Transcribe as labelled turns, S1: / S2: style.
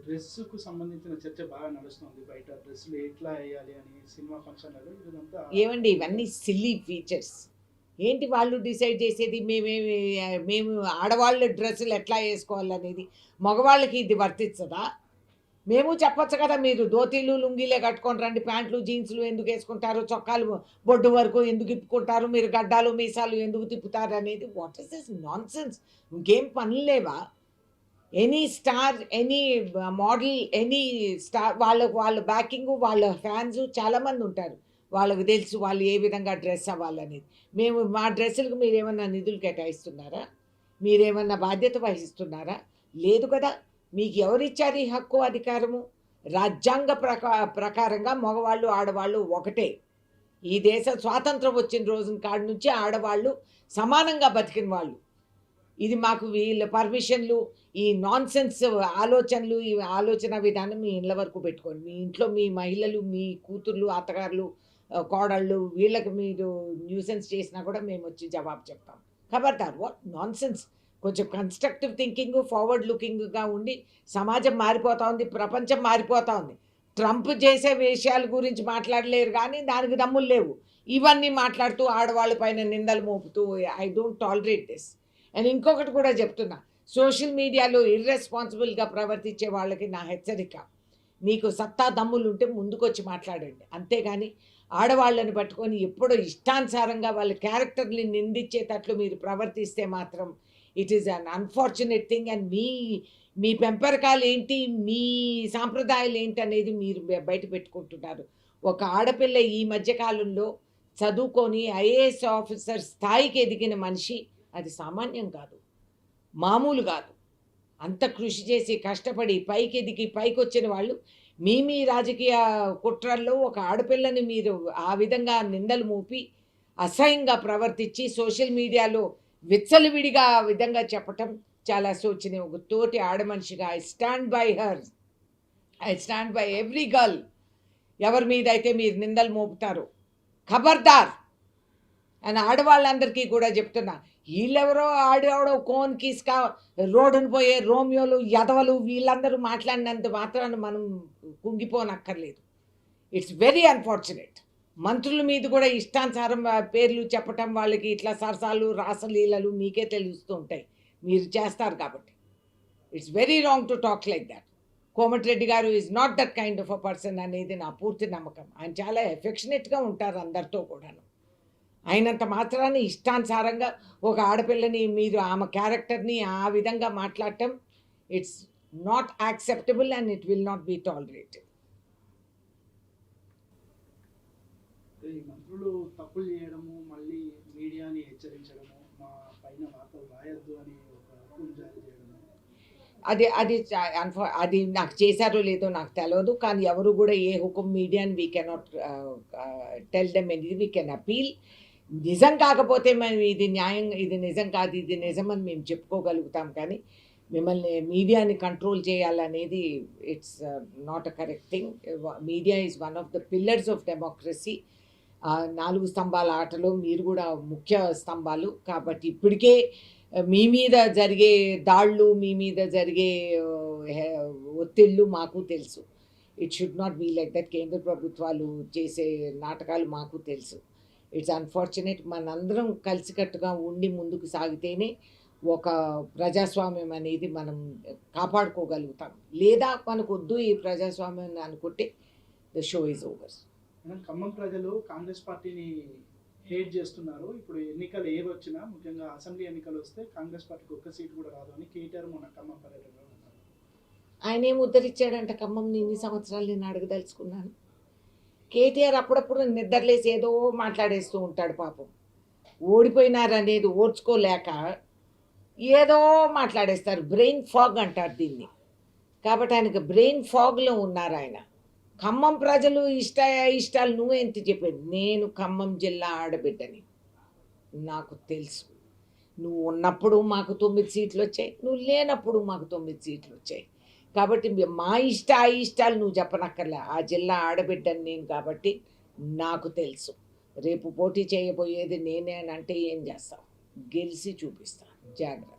S1: డ్రెస్‌కు సంబంధించిన చర్చ బాగా నడుస్తుంది. బయట డ్రెస్సులు ఎట్లా ఎయ్యాలి అని సినిమా ఫంక్షన్‌లలో ఇదంతా
S2: ఏవండి ఇవన్నీ సిల్లీ ఫీచర్స్. ఏంటి వాళ్ళు డిసైడ్ చేసేది? మేము ఆడవాళ్ళు డ్రెస్సులు ఎట్లా ఏసుకోవాలనేది. మగవాళ్ళకి ఇది వర్తించదా? మేము చెప్పొచ్చు కదా! మీరు ధోతీలు, లుంగీలే కట్టుకొని రండి. ప్యాంట్లు, జీన్స్‌లు ఎందుకేసుకుంటారు? చొక్కాలు బొడ్డు వరకు ఎందుకు ఇప్పుకుంటారు? మీరు గడ్డాలు, మీసాలు ఎందుకు తిప్పుతారనేది వాట్ ఈస్ దిస్ నాన్‌సెన్స్? ఇంకేం పనులు లేవా? Any star, any model, any star వాళ్ళ బ్యాకింగు, వాళ్ళ ఫ్యాన్స్ చాలామందుంటారు. వాళ్ళకి తెలుసు వాళ్ళు ఏ విధంగా డ్రెస్ అవ్వాలనేది. మేము మా డ్రెస్సులకి మీరేమన్నా నిధులు కేటాయిస్తున్నారా? మీరేమన్నా బాధ్యత వహిస్తున్నారా? లేదు కదా! మీకు ఎవరిచ్చారు ఈ హక్కు, అధికారము? రాజ్యాంగ ప్రకారంగా మగవాళ్ళు, ఆడవాళ్ళు ఒకటే. ఈ దేశ స్వాతంత్రం వచ్చిన రోజున కాడి నుంచి ఆడవాళ్ళు సమానంగా బతికిన వాళ్ళు. ఇది మాకు వీళ్ళ పర్మిషన్‌లు, ఈ నాన్‌సెన్స్ ఆలోచనలు, ఈ ఆలోచన విధానం మీ ఇండ్ల వరకు పెట్టుకోండి. మీ ఇంట్లో మీ మహిళలు, మీ కూతుర్లు, అత్తగారులు, కోడళ్ళు వీళ్ళకి మీరు న్యూసెన్స్ చేసినా కూడా మేమొచ్చి జవాబు చెప్తాం. ఖబర్దార్! What nonsense! కొంచెం కన్‌స్ట్రక్టివ్ థింకింగు, ఫార్వర్డ్ లుకింగ్‌గా ఉండి సమాజం మారిపోతా ఉంది. ప్రపంచం మారిపోతా ఉంది. ట్రంప్ చేసే విషయాల గురించి మాట్లాడలేరు గానీ, దానికి దమ్ములు లేవు. ఇవన్నీ మాట్లాడుతూ ఆడవాళ్ళ పైన నిందలు మోపుతూ I don't tolerate this. And ఇంకొకటి కూడా చెప్తున్నా. సోషల్ మీడియాలో ఇర్రెస్పాన్సిబుల్‌గా ప్రవర్తించే వాళ్ళకి నా హెచ్చరిక. మీకు సత్తా దమ్ములుంటే ముందుకొచ్చి మాట్లాడండి. అంతేగాని ఆడవాళ్ళని పట్టుకొని ఎప్పుడో ఇష్టానుసారంగా వాళ్ళ క్యారెక్టర్‌ని నిందించేటట్లు మీరు ప్రవర్తిస్తే మాత్రం it is un unfortunate thing. And మీ పెంపరకాలేంటి, మీ సాంప్రదాయాలేంటనేది మీరు బయట పెట్టుకుంటున్నారు. ఒక ఆడపిల్ల ఈ మధ్య కాలంలో చదువుకొని ఐఏఎస్ ఆఫీసర్ స్థాయికి ఎదిగిన మనిషి అది సామాన్యం కాదు. మామూలు గాదు. అంత కృషి చేసి, కష్టపడి పైకెదిగి పైకొచ్చిన వాళ్ళు మీ రాజకీయ కుట్రల్లో ఒక ఆడపిల్లని మీరు ఆ విధంగా నిందలు మోపి, అసహ్యంగా ప్రవర్తించి, సోషల్ మీడియాలో విచ్చలవిడిగా ఆ విధంగా చెప్పటం చాలా శోచనీయం. ఒక తోటి ఆడమనిషిగా I stand by her. I stand by every girl. ఎవరి మీదైతే మీరు నిందలు మోపుతారో. ఖబర్దార్! అని ఆడవాళ్ళందరికీ కూడా చెప్తున్నా. ఈళ్ళెవరో ఆడెవడో కోన్ కీస్‌కా రోడ్డున పోయే రోమియోలు, ఎదవలు వీళ్ళందరూ మాట్లాడినంత మాత్రాన మనం కుంగిపోనక్కర్లేదు. It's very unfortunate. మంత్రుల మీద కూడా ఇష్టానుసారం పేర్లు చెప్పటం, వాళ్ళకి ఇట్లా సరసాలు, రాసలీలలు మీకే తెలుస్తూ ఉంటాయి. మీరు చేస్తారు కాబట్టి. It's very wrong to talk like that. Komatireddy గారు is not that kind of a person అనేది నా పూర్తి నమ్మకం. ఆయన చాలా ఎఫెక్షనేట్‌గా ఉంటారు అందరితో కూడాను. అయినంత మాత్రాన ఇష్టానుసారంగా ఒక ఆడపిల్లని మీరు ఆమె క్యారెక్టర్‌ని ఆ విధంగా మాట్లాడటం it's not acceptable and it will not be tolerated.
S1: ఈ మంత్రులు తప్పులు చేయడము, మళ్ళీ మీడియాని హెచ్చరించడము, మా పైన వార్తలు రాయొద్దు అని ఒక హుకుం జారీ చేయడము.
S2: అది అది చ అది నాకు చేశారో లేదో నాకు తెలవదు. కానీ ఎవరు గూడా ఏ హుకుం మీడియాని we cannot tell them anything. We can appeal. నిజం కాకపోతే మేము ఇది న్యాయం, ఇది నిజం కాదు, ఇది నిజమని మేము చెప్పుకోగలుగుతాం. కానీ మిమ్మల్ని మీడియాని కంట్రోల్ చేయాలనేది it's not a correct thing. Media is one of the pillars of democracy. 4 స్తంభాల ఆటలో మీరు గూడా ముఖ్య స్తంభాలు. కాబట్టి ఇప్పటికే మీ మీద జరిగే దాళ్ళు, మీ మీద జరిగే హె ఒత్తిళ్ళు మాకు తెలుసు. It should not be like that. కేంద్ర ప్రభుత్వాలు చేసే నాటకాలు మాకు తెలుసు. It's unfortunate. మనందరం కలిసికట్టుగా ఉండి ముందుకు సాగితేనే ఒక ప్రజాస్వామ్యం అనేది మనం కాపాడుకోగలుగుతాం. లేదా మనకొద్దు ఈ ప్రజాస్వామ్యం అనుకుంటే ద షో ఈజ్ ఓవర్.
S1: మనం ఖమ్మం ప్రజలు కాంగ్రెస్ పార్టీని హేట్ చేస్తున్నారు. ఇప్పుడు ఎన్నికలు ఏవొచ్చినా, ముఖ్యంగా అసెంబ్లీ ఎన్నికలు వస్తే కాంగ్రెస్ పార్టీకి ఒక్క సీటు కూడా రాదు అని కేటీఆర్ మొన్న ఖమ్మం పర్యటనలో అన్నారు.
S2: ఆయనేం ఉద్ధరించాడంట ఖమ్మంని ఇన్ని సంవత్సరాలు నేను అడగదలుచుకున్నాను. కేటీఆర్ అప్పుడప్పుడు నిద్రలేసి ఏదో మాట్లాడేస్తూ ఉంటాడు పాపం. ఓడిపోయినారనేది ఓర్చుకోలేక ఏదో మాట్లాడేస్తారు. బ్రెయిన్ ఫాగ్ అంటారు దీన్ని. కాబట్టి ఆయనకి బ్రెయిన్ ఫాగ్‌లో ఉన్నారాయన. ఖమ్మం ప్రజలు ఇష్టాలు నువ్వేంటి చెప్పేది? నేను ఖమ్మం జిల్లా ఆడబిడ్డని. నాకు తెలుసు. నువ్వు ఉన్నప్పుడు మాకు 9 సీట్లొచ్చాయి. నువ్వు లేనప్పుడు మాకు 9 సీట్లొచ్చాయి. కాబట్టి మా అయిష్టాలు నువ్వు చెప్పనక్కర్లే. ఆ జిల్లా ఆడబిడ్డని నేను కాబట్టి నాకు తెలుసు. రేపు పోటీ చేయబోయేది నేనే అనంటే ఏం చేస్తావు? గెలిచి చూపిస్తా. జాగ్రత్త.